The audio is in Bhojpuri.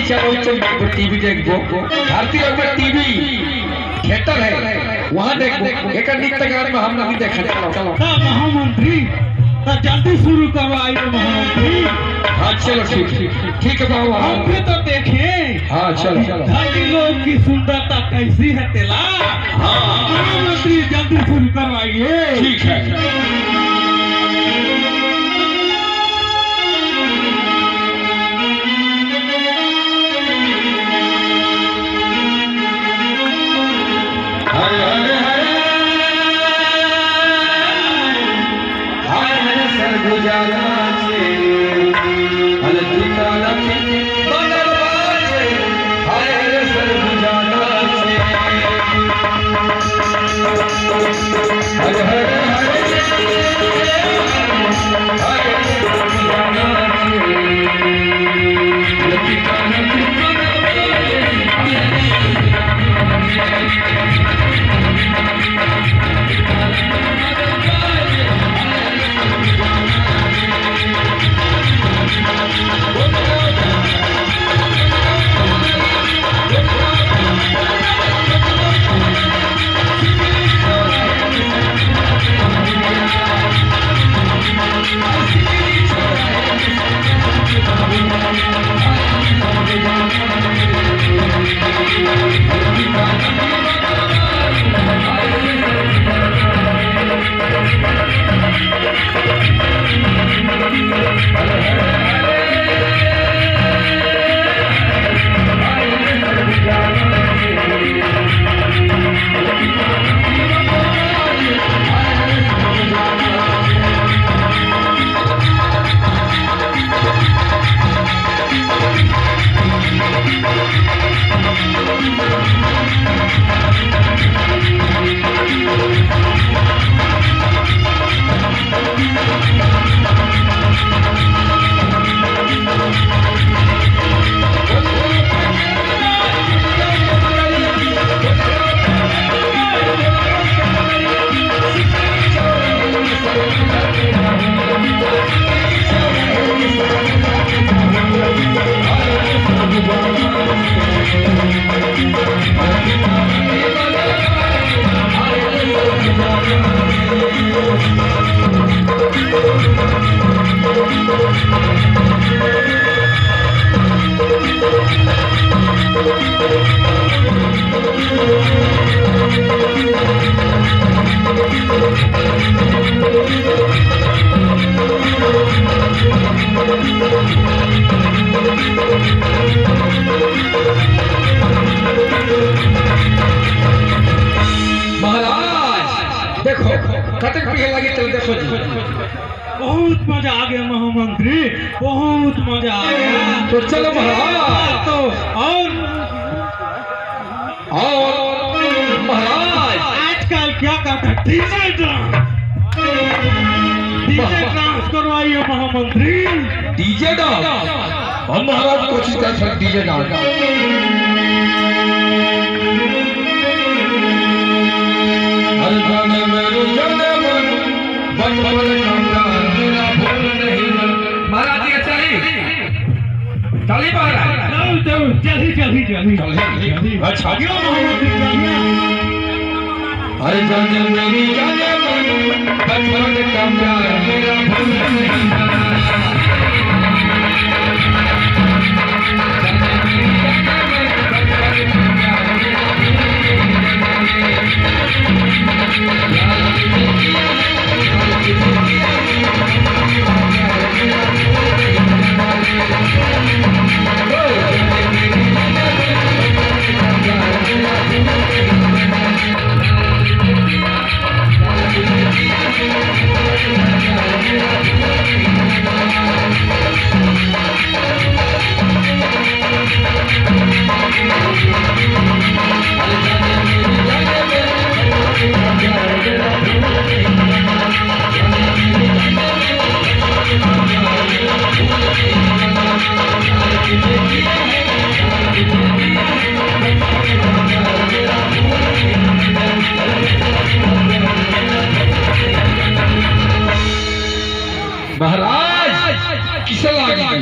चलो टीवी देखो भारतीय में टीवी थिएटर है वहाँ देखो एक नृत्य गान में हम नहीं देखा चलो महामंत्री जल्दी शुरू करो आइए महामंत्री। हाँ चलो ठीक है बाबू हम भी तो देखें। हाँ चलो धनी लोग की सुंदरता कैसी है तेला। हाँ महामंत्री जल्दी शुरू करवाइए। ठीक है बहुत मजा आ गया महामंत्री, बहुत मजा आ गया। तो चलो महाराज तो और महाराज आजकल क्या कहते हैं डीजे डांस करवाइए महामंत्री। डीजे डांस हम महाराज कोशिश कर सकते डीजे डांस हर गाने मेरे जाने महाराज ये चली महाराज चली अच्छा महामंत्री चलिए। हर जाने मेरी जाने बचपन का प्यार मेरा भूल नहीं Yeah.